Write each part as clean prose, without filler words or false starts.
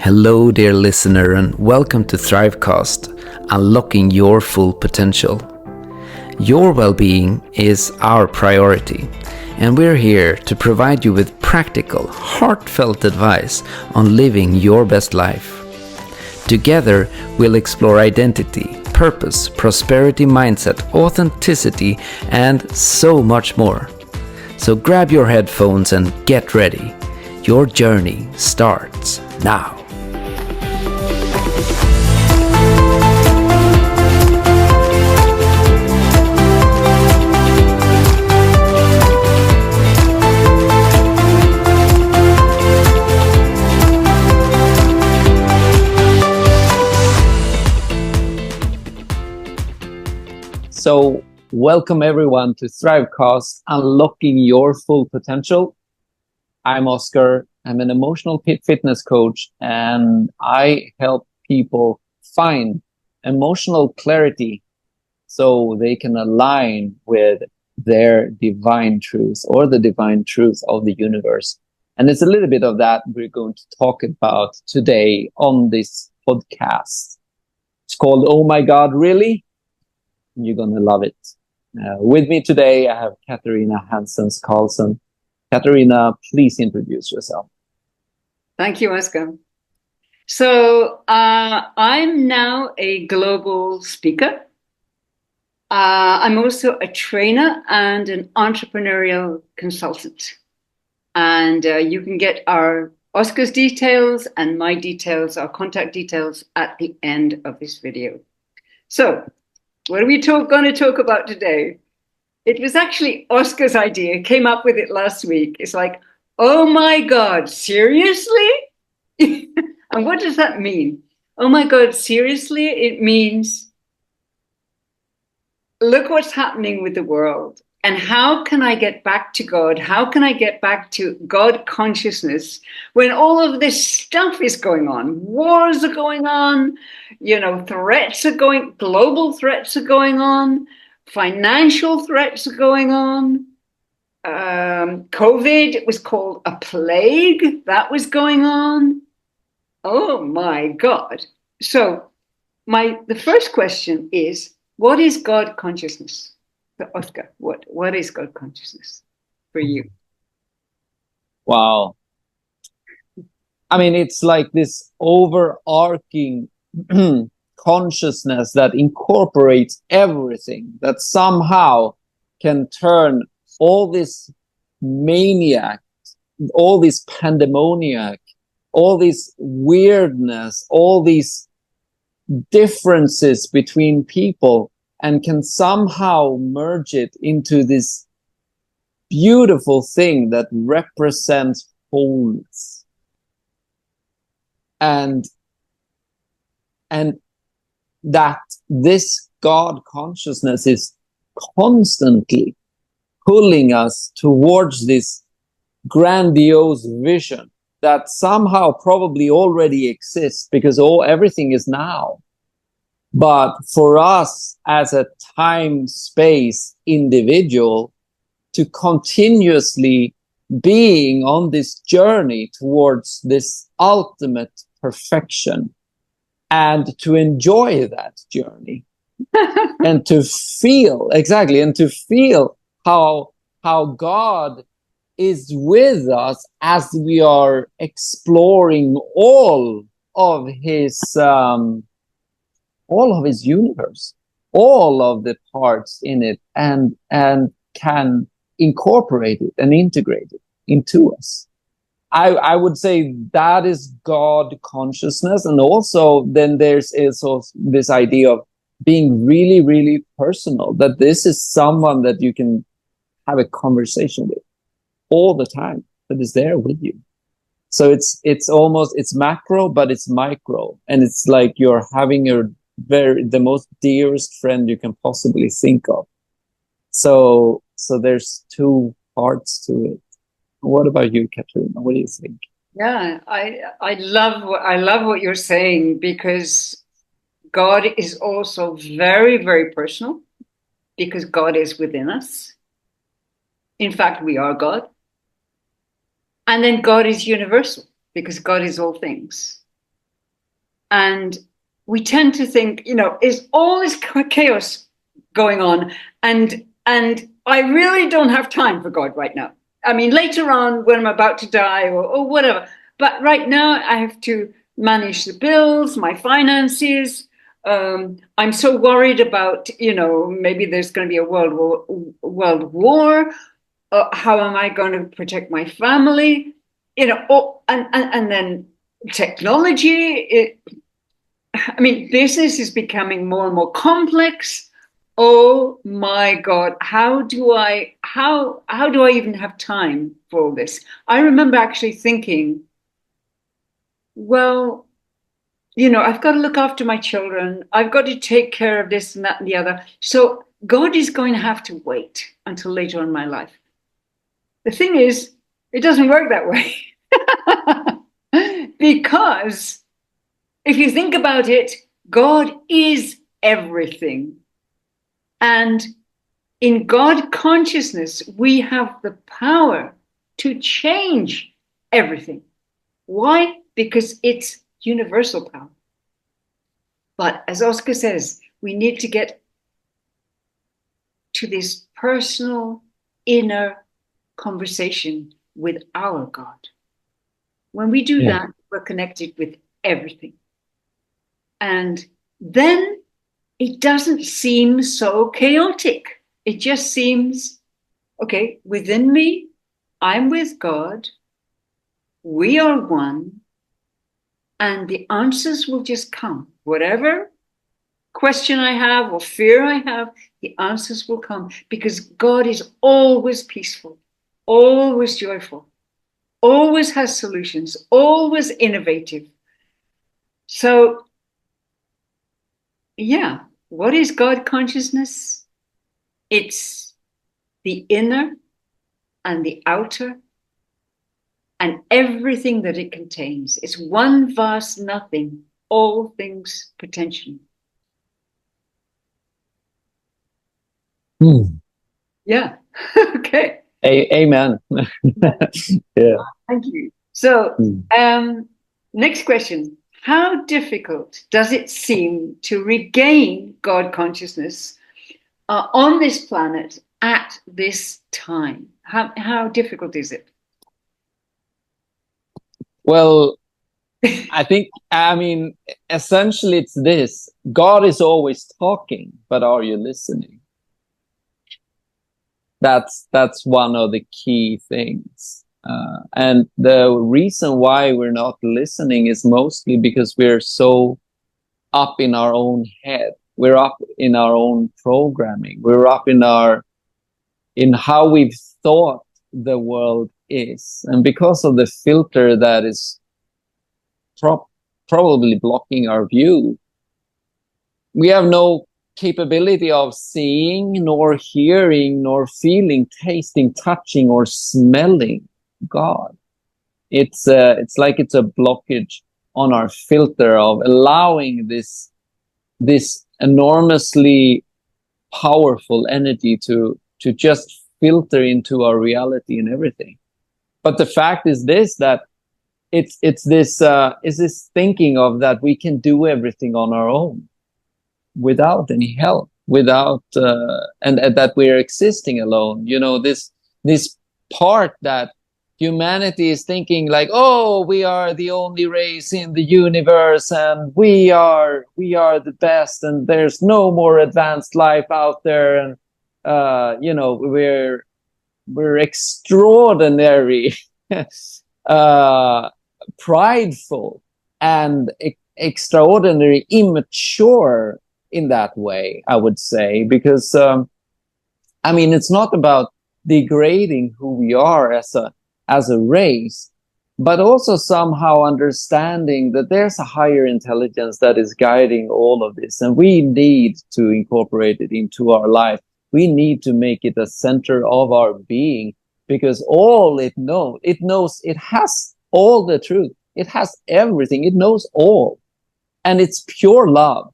Hello, dear listener, and welcome to ThriveCast, unlocking your full potential. Your well-being is our priority, and we're here to provide you with practical, heartfelt advice on living your best life. Together, we'll explore identity, purpose, prosperity mindset, authenticity, and so much more. So grab your headphones and get ready. Your journey starts now. So, welcome everyone to ThriveCast, Unlocking Your Full Potential. I'm Oscar. I'm an emotional fitness coach, and I help people find emotional clarity so they can align with their divine truth or the divine truth of the universe. And it's a little bit of that we're going to talk about today on this podcast. It's called Oh My God, Really? You're going to love it. With me today, I have Katarina Hansens Carlson. Katarina, please introduce yourself. Thank you, Oscar. So I'm now a global speaker. I'm also a trainer and an entrepreneurial consultant. And you can get our Oscar's details and my details, our contact details at the end of this video. So what are we going to talk about today? It was actually Oscar's idea, came up with it last week. It's like, oh my God, seriously? And what does that mean? Oh my God, seriously? It means, look what's happening with the world. And how can I get back to God? How can I get back to God consciousness when all of this stuff is going on? Wars are going on, global threats are going on, financial threats are going on. COVID was called a plague that was going on. Oh my God. So the first question is, what is God consciousness? So Oscar, what is God consciousness for you? Wow. I mean, it's like this overarching consciousness that incorporates everything, that somehow can turn all this maniac, all this pandemoniac, all this weirdness, all these differences between people, and can somehow merge it into this beautiful thing that represents wholeness. And that this God consciousness is constantly pulling us towards this grandiose vision that somehow probably already exists because everything is now. But for us as a time-space individual to continuously being on this journey towards this ultimate perfection and to enjoy that journey and to feel how God is with us as we are exploring all of his universe, all of the parts in it, and can incorporate it and integrate it into us. I would say that is God consciousness. And also then there's also this idea of being really, really personal, that this is someone that you can have a conversation with all the time, that is there with you. So it's macro, but it's micro. And it's like you're having the most dearest friend you can possibly think of. So there's two parts to it. What about you, Katarina? What do you think? Yeah, I love what you're saying, because God is also very, very personal, because God is within us. In fact, we are God. And then God is universal, because God is all things. And we tend to think, is all this chaos going on? And I really don't have time for God right now. I mean, later on when I'm about to die or whatever. But right now I have to manage the bills, my finances. I'm so worried about, maybe there's going to be a world war. How am I going to protect my family? And then technology. Business is becoming more and more complex. Oh my God, how do I even have time for all this? I remember actually thinking, well, I've got to look after my children. I've got to take care of this and that and the other. So God is going to have to wait until later on in my life. The thing is, it doesn't work that way. Because if you think about it, God is everything. And in God consciousness, we have the power to change everything. Why? Because it's universal power. But as Oscar says, we need to get to this personal inner conversation with our God. When we do that, we're connected with everything. And then it doesn't seem so chaotic. It just seems, okay, within me, I'm with God. We are one. And the answers will just come. Whatever question I have or fear I have, the answers will come because God is always peaceful, always joyful, always has solutions, always innovative. So, yeah, what is God consciousness? It's the inner and the outer and everything that it contains. It's one vast nothing, all things potential. Yeah. Okay. Amen. Yeah. Thank you. So, next question. How difficult does it seem to regain God consciousness on this planet at this time? How difficult is it? Well, essentially it's this. God is always talking, but are you listening? That's one of the key things. And the reason why we're not listening is mostly because we're so up in our own head. We're up in our own programming. We're up in how we've thought the world is. And because of the filter that is probably blocking our view, we have no capability of seeing, nor hearing, nor feeling, tasting, touching, or smelling God. It's like it's a blockage on our filter of allowing this enormously powerful energy to just filter into our reality and everything. But the fact is this, that it's this thinking of that we can do everything on our own without any help, without and that we're existing alone. This part that humanity is thinking like, oh, we are the only race in the universe and we are the best and there's no more advanced life out there, and we're extraordinary prideful and extraordinary immature in that way, I would say, because it's not about degrading who we are as a race, but also somehow understanding that there's a higher intelligence that is guiding all of this, and we need to incorporate it into our life. We need to make it a center of our being, because all it knows, it has all the truth. It has everything. It knows all. And it's pure love.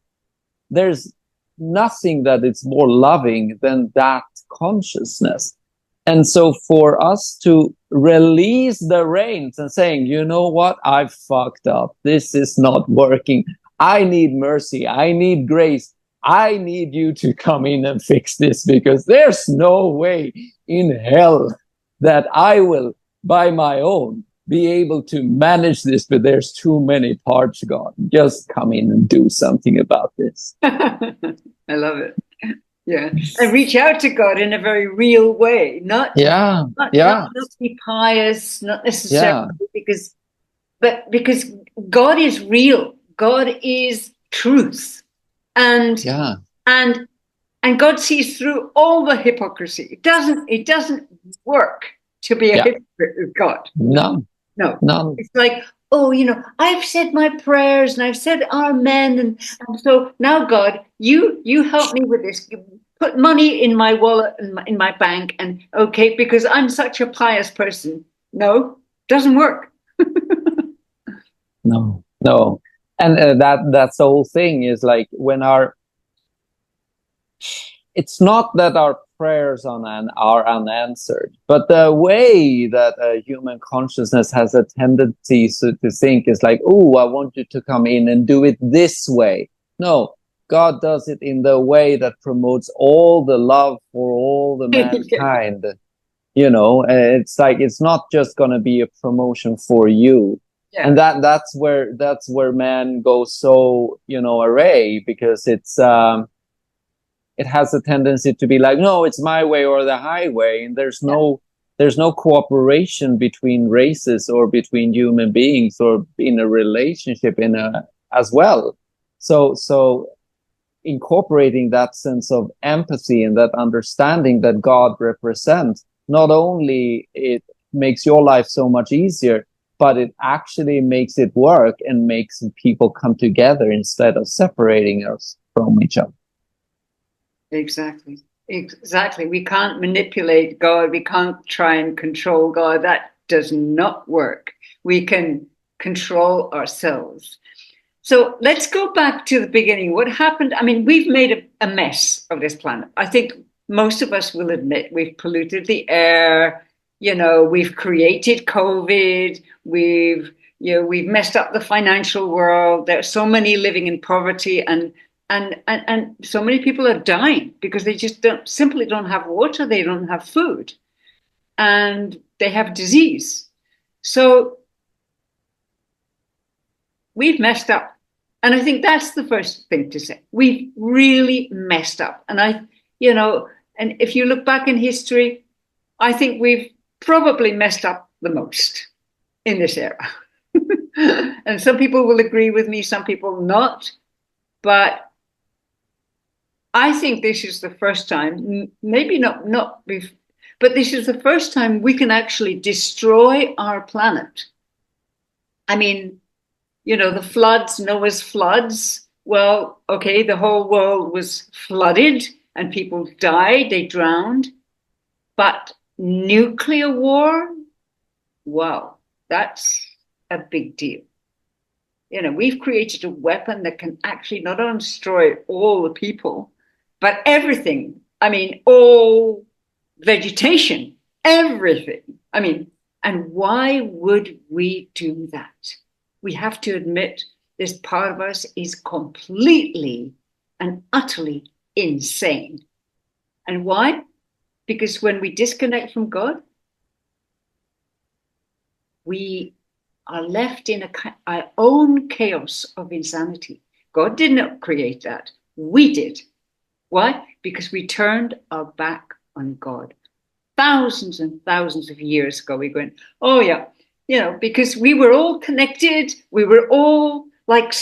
There's nothing that is more loving than that consciousness. And so for us to release the reins and saying, you know what, I've fucked up. This is not working. I need mercy. I need grace. I need you to come in and fix this, because there's no way in hell that I will, by my own, be able to manage this, but there's too many parts, God. Just come in and do something about this. I love it. Yeah. And reach out to God in a very real way, not be pious, not necessarily because God is real. God is truth. And God sees through all the hypocrisy. It doesn't work to be a hypocrite with God. No. It's like, oh, I've said my prayers and I've said amen, and so now God, you help me with this. You put money in my wallet and in my bank, and okay, because I'm such a pious person. No, doesn't work. No. And that's the whole thing, is like when it's not that our prayers are unanswered, but the way that human consciousness has a tendency to think is like, oh, I want you to come in and do it this way. No, God does it in the way that promotes all the love for all the mankind. It's like, it's not just going to be a promotion for you. And that's where man goes so array, because it has a tendency to be like, no, it's my way or the highway, and there's no cooperation between races or between human beings or in a relationship as well. So incorporating that sense of empathy and that understanding that God represents, not only it makes your life so much easier, but it actually makes it work and makes people come together instead of separating us from each other. Exactly. We can't manipulate God. We can't try and control God. That does not work. We can control ourselves. So let's go back to the beginning. What happened? I mean, we've made a mess of this planet. I think most of us will admit we've polluted the air. We've created COVID. We've messed up the financial world. There are so many living in poverty, and so many people are dying because they just simply don't have water. They don't have food, and they have disease. So we've messed up. And I think that's the first thing to say. We've really messed up. And and if you look back in history, I think we've probably messed up the most in this era. And some people will agree with me, some people not. But I think this is the first time, maybe not before, but this is the first time we can actually destroy our planet. I mean, the floods, Noah's floods. Well, okay, the whole world was flooded and people died, they drowned. But nuclear war, wow, that's a big deal. We've created a weapon that can actually not only destroy all the people, but everything. I mean, all vegetation, everything. I mean, and why would we do that? We have to admit this part of us is completely and utterly insane. And why? Because when we disconnect from God, we are left in our own chaos of insanity. God did not create that. We did. Why? Because we turned our back on God. Thousands and thousands of years ago, we went, oh yeah, because we were all connected. We were all like,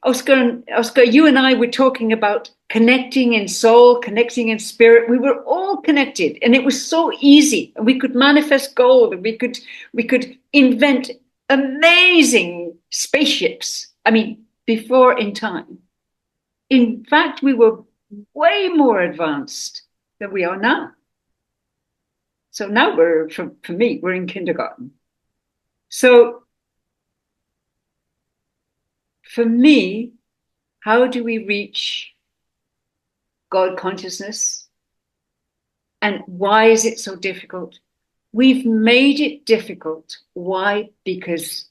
Oscar, you and I were talking about connecting in soul, connecting in spirit. We were all connected, and it was so easy. We could manifest gold, and we could invent amazing spaceships. I mean, before in time. In fact, we were way more advanced than we are now. So now for me, we're in kindergarten. So for me, how do we reach God consciousness? And why is it so difficult? We've made it difficult. Why? Because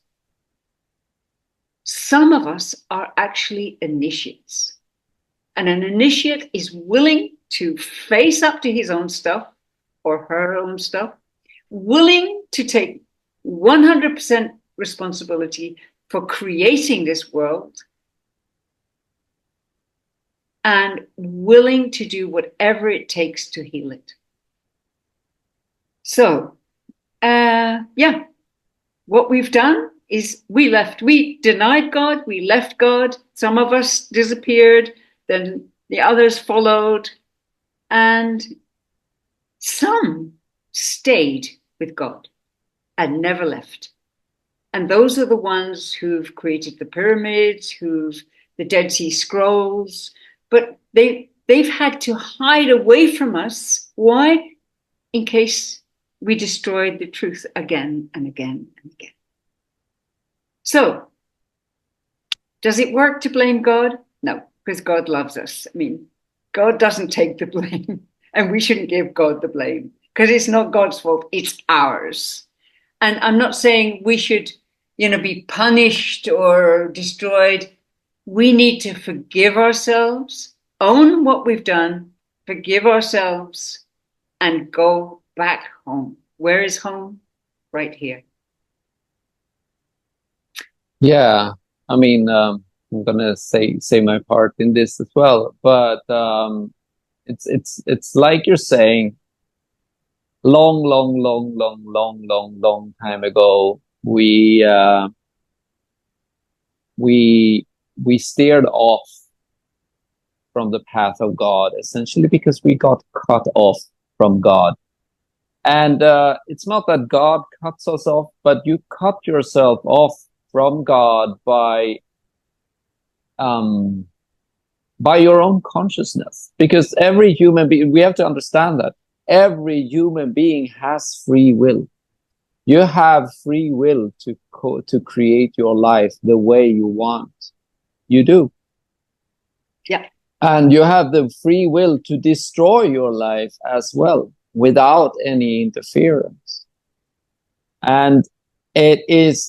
some of us are actually initiates. And an initiate is willing to face up to his own stuff or her own stuff, willing to take 100% responsibility for creating this world, and willing to do whatever it takes to heal it. So, what we've done is we denied God, we left God, some of us disappeared, then the others followed, and some stayed with God and never left. And those are the ones who've created the pyramids, the Dead Sea Scrolls, but they've had to hide away from us. Why? In case we destroyed the truth again and again and again. So, does it work to blame God? No, because God loves us. I mean, God doesn't take the blame, and we shouldn't give God the blame because it's not God's fault, it's ours. And I'm not saying we should, be punished or destroyed. We need to forgive ourselves, own what we've done, forgive ourselves, and go back home. Where is home? Right here. Yeah, I mean, I'm gonna say my part in this as well, but it's like you're saying, long time ago, we steered off from the path of God, essentially because we got cut off from God. And it's not that God cuts us off, but you cut yourself off from God by your own consciousness. Because every human being, we have to understand that every human being has free will. You have free will to create your life the way you want. You do. Yeah. And you have the free will to destroy your life as well without any interference. And it is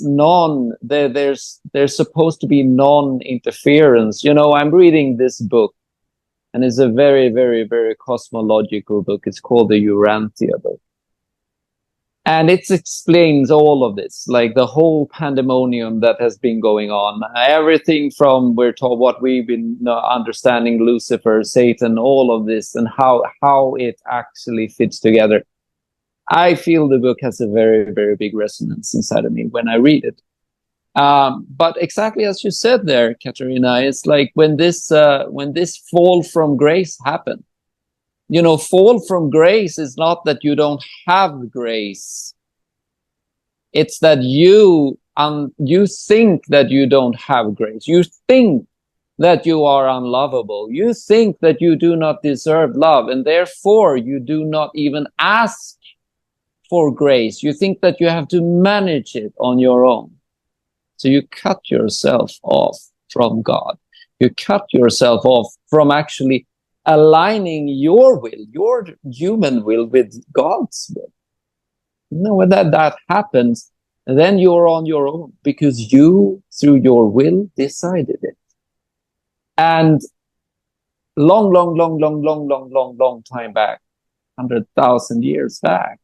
there's supposed to be non-interference. I'm reading this book, and it's a very, very, very cosmological book. It's called the Urantia book. And it explains all of this, like the whole pandemonium that has been going on. Everything from what we've been understanding, Lucifer, Satan, all of this, and how it actually fits together. I feel the book has a very, very big resonance inside of me when I read it. But exactly as you said there, Katarina, it's like when this fall from grace happened. Fall from grace is not that you don't have grace. It's that you think that you don't have grace. You think that you are unlovable. You think that you do not deserve love, and therefore you do not even ask for grace. You think that you have to manage it on your own. So you cut yourself off from God. You cut yourself off from actually aligning your will, your human will, with God's will. When that happens, then you're on your own because you, through your will, decided it. And long time back, 100,000 years back,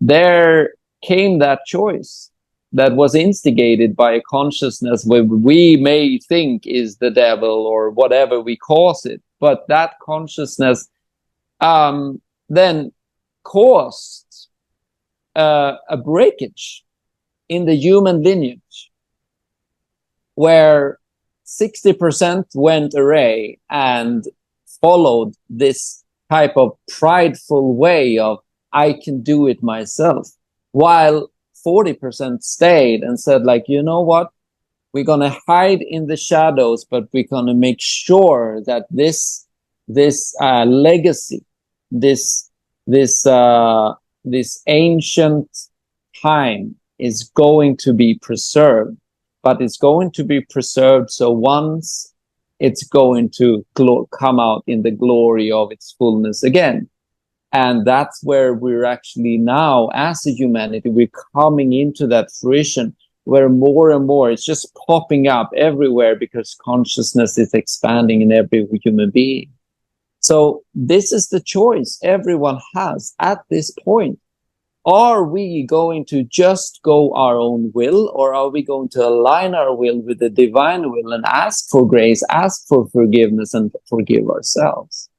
there came that choice that was instigated by a consciousness where we may think is the devil or whatever we cause it. But that consciousness then caused a breakage in the human lineage where 60% went away and followed this type of prideful way of, I can do it myself, while 40% stayed and said, like, you know what? We're going to hide in the shadows, but we're going to make sure that this legacy, this ancient time is going to be preserved. But it's going to be preserved so once it's going to come out in the glory of its fullness again. And that's where we're actually now, as a humanity, we're coming into that fruition where more and more it's just popping up everywhere because consciousness is expanding in every human being. So this is the choice everyone has at this point. Are we going to just go our own will, or are we going to align our will with the divine will and ask for grace, ask for forgiveness, and forgive ourselves?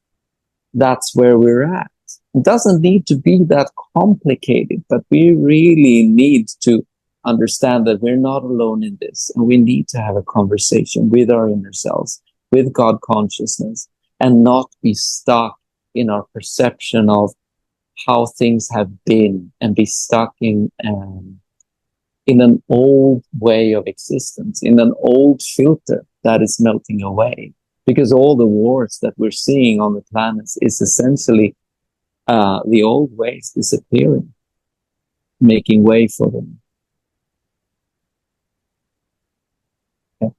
That's where we're at. It doesn't need to be that complicated, but we really need to understand that we're not alone in this, and we need to have a conversation with our inner selves, with God consciousness, and not be stuck in our perception of how things have been, and be stuck in an old way of existence, in an old filter that is melting away. Because all the wars that we're seeing on the planet is essentially the old ways disappearing, making way for them. Yeah.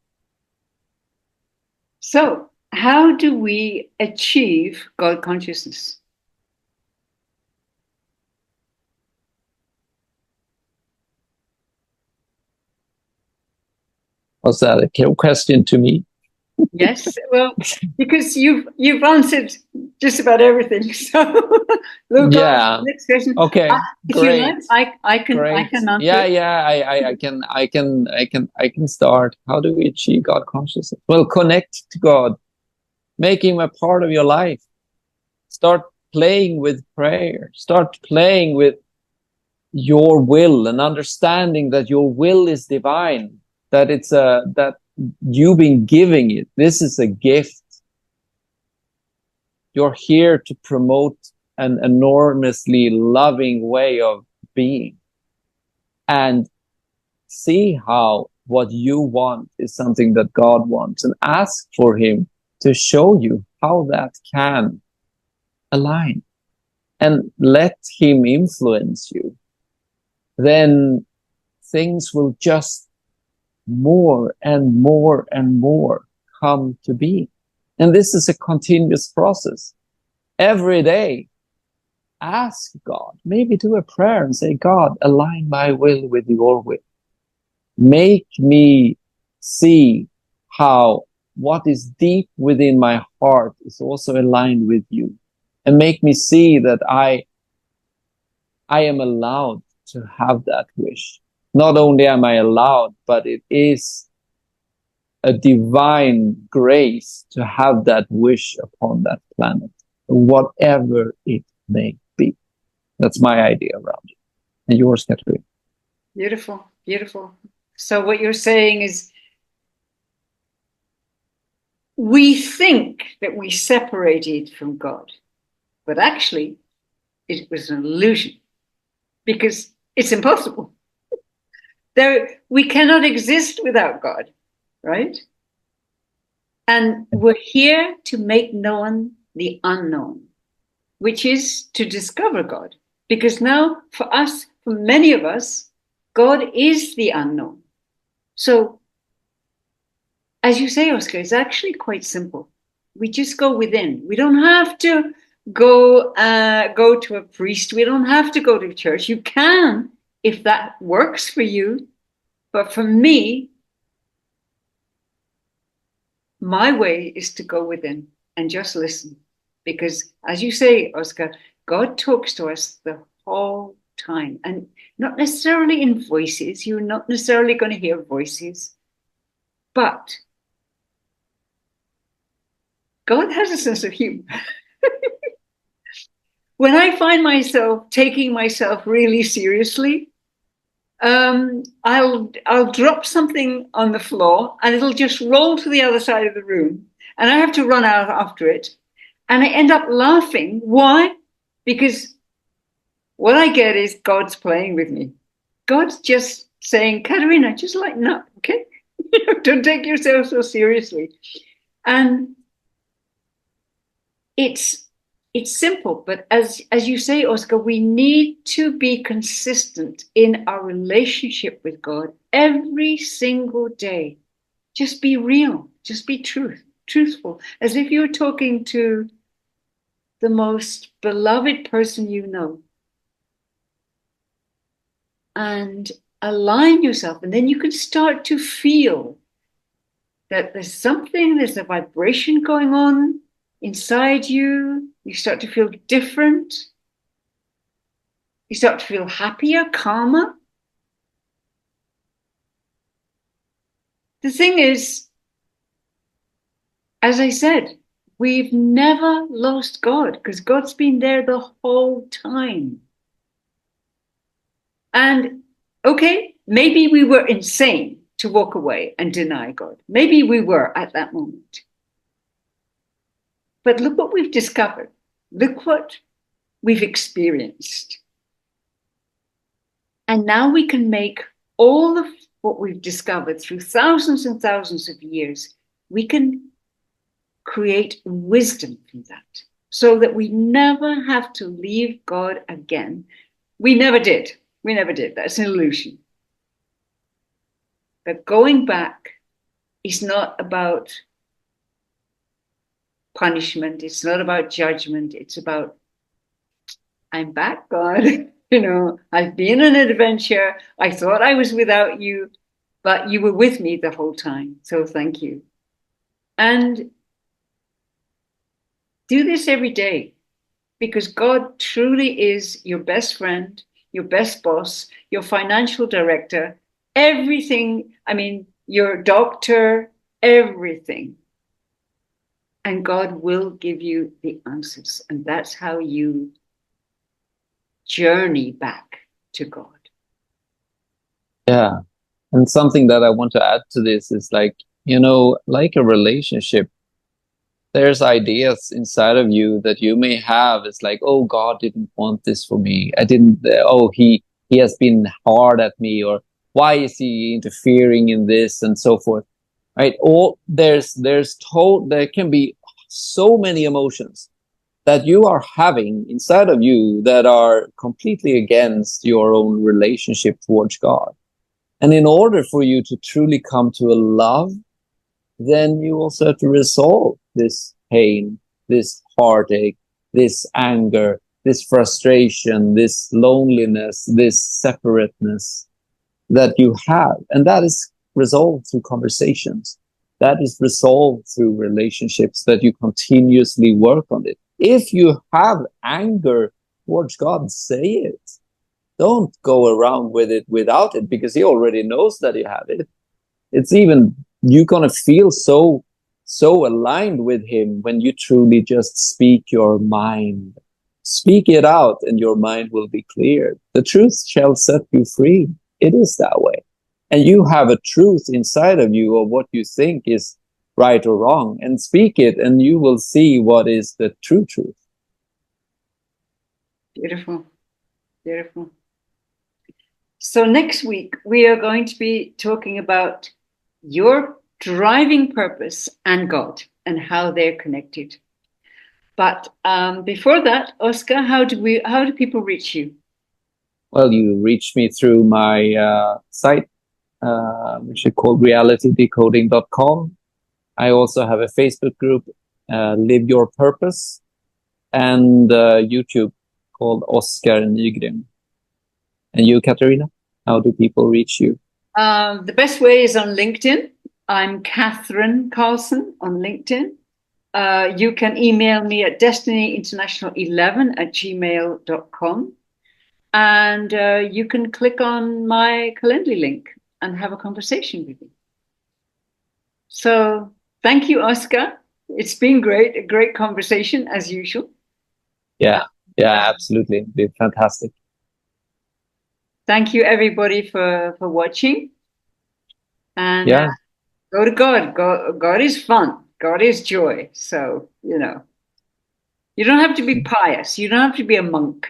So, how do we achieve God consciousness? Was that a question to me? Yes, well, because you've answered just about everything. So, Luke, Yeah. next question. Okay. If you Great. like, I can Great. answer. Yeah. I can start. How do we achieve God consciousness? Well, connect to God. Make him a part of your life. Start playing with prayer. Start playing with your will and understanding that your will is divine, that that you've been giving it. This is a gift. You're here to promote an enormously loving way of being, and see how what you want is something that God wants, and ask for him to show you how that can align, and let him influence you. Then things will just more and more and more come to be. And this is a continuous process. Every day, ask God, maybe do a prayer and say, God, align my will with your will. Make me see how what is deep within my heart is also aligned with you. And make me see that I am allowed to have that wish. Not only am I allowed, but it is a divine grace to have that wish upon that planet, whatever it may be. That's my idea around it. And yours, Catherine? Beautiful, beautiful. So what you're saying is, we think that we separated from God, but actually it was an illusion, because it's impossible. We cannot exist without God, right? And we're here to make known the unknown, which is to discover God. Because now, for us, for many of us, God is the unknown. So, as you say, Oscar, it's actually quite simple. We just go within. We don't have to go to a priest. We don't have to go to church. You can, if that works for you. But for me, my way is to go within and just listen. Because as you say, Oscar, God talks to us the whole time, and not necessarily in voices. You're not necessarily going to hear voices, but God has a sense of humor. When I find myself taking myself really seriously, I'll drop something on the floor and it'll just roll to the other side of the room, and I have to run out after it, and I end up laughing. Why? Because what I get is God's playing with me. God's just saying, Katerina, just lighten up, okay? Don't take yourself so seriously. And it's simple, but as you say, Oscar, we need to be consistent in our relationship with God every single day. Just be real, just be truthful, as if you're talking to the most beloved person you know. And align yourself, and then you can start to feel that there's a vibration going on inside you. You start to feel different. You start to feel happier, calmer. The thing is, as I said, we've never lost God because God's been there the whole time. And okay, maybe we were insane to walk away and deny God. Maybe we were at that moment. But look what we've discovered. Look what we've experienced. And now we can make all of what we've discovered through thousands and thousands of years, we can create wisdom from that so that we never have to leave God again. We never did. We never did. That's an illusion. But going back is not about punishment. It's not about judgment. It's about, I'm back, God. I've been on an adventure. I thought I was without you, but you were with me the whole time. So thank you. And do this every day because God truly is your best friend, your best boss, your financial director, everything. I mean, your doctor, everything. And God will give you the answers. And that's how you journey back to God. Yeah. And something that I want to add to this is like a relationship, there's ideas inside of you that you may have. It's like, oh, God didn't want this for me. He has been hard at me, or why is he interfering in this and so forth. Right? There can be so many emotions that you are having inside of you that are completely against your own relationship towards God. And in order for you to truly come to a love, then you also have to resolve this pain, this heartache, this anger, this frustration, this loneliness, this separateness that you have. And that is resolved through conversations. That is resolved through relationships that you continuously work on it. If you have anger towards God, say it. Don't go around with it without it, because he already knows that you have it. It's even, you're going to feel so aligned with him when you truly just speak your mind. Speak it out and your mind will be cleared. The truth shall set you free. It is that way. And you have a truth inside of you of what you think is right or wrong, and speak it and you will see what is the true truth. Beautiful. Beautiful. So next week, we are going to be talking about your driving purpose and God and how they're connected. But before that, Oscar, how do people reach you? Well, you reach me through my site, which is called realitydecoding.com. I also have a Facebook group, Live Your Purpose, and YouTube called Oscar Nygren. And you, Katarina, how do people reach you? The best way is on LinkedIn. I'm Catherine Carlson on LinkedIn. You can email me at destinyinternational11@gmail.com. And you can click on my Calendly link and have a conversation with me. So thank you, Oscar. It's been great, a great conversation as usual. Yeah, absolutely. It's been fantastic. Thank you, everybody, for watching. And go to God. God is fun. God is joy. So, you don't have to be pious. You don't have to be a monk.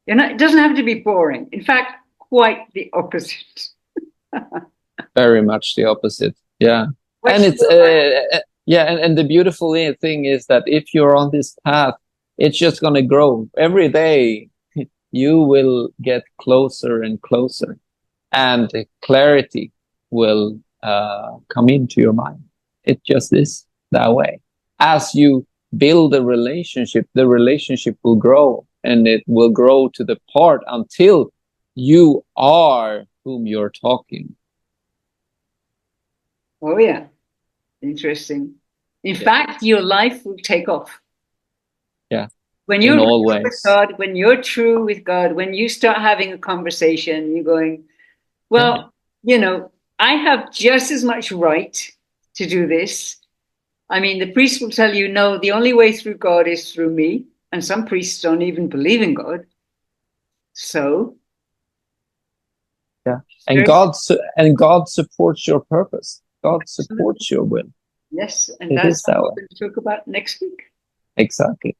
It doesn't have to be boring. In fact, quite the opposite. Very much the opposite. Yeah. And it's and the beautiful thing is that if you're on this path, it's just going to grow every day. You will get closer and closer, and clarity will come into your mind. It just is that way. As you build a relationship, the relationship will grow, and it will grow to the part until you are whom you're talking. Oh, yeah. Interesting. In fact, your life will take off. Yeah. When In you're all with ways. God, when you're true with God, when you start having a conversation, you're going, well, I have just as much right to do this. I mean, the priest will tell you, no, the only way through God is through me. And some priests don't even believe in God. So, yeah. And God supports your purpose. God supports your will. Yes, and It that's is what that we're way. going to talk about next week. Exactly.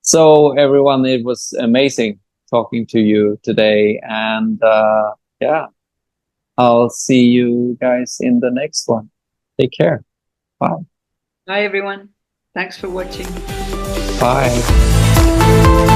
So everyone, it was amazing talking to you today. And yeah, I'll see you guys in the next one. Take care. Bye. Bye, everyone. Thanks for watching. Bye.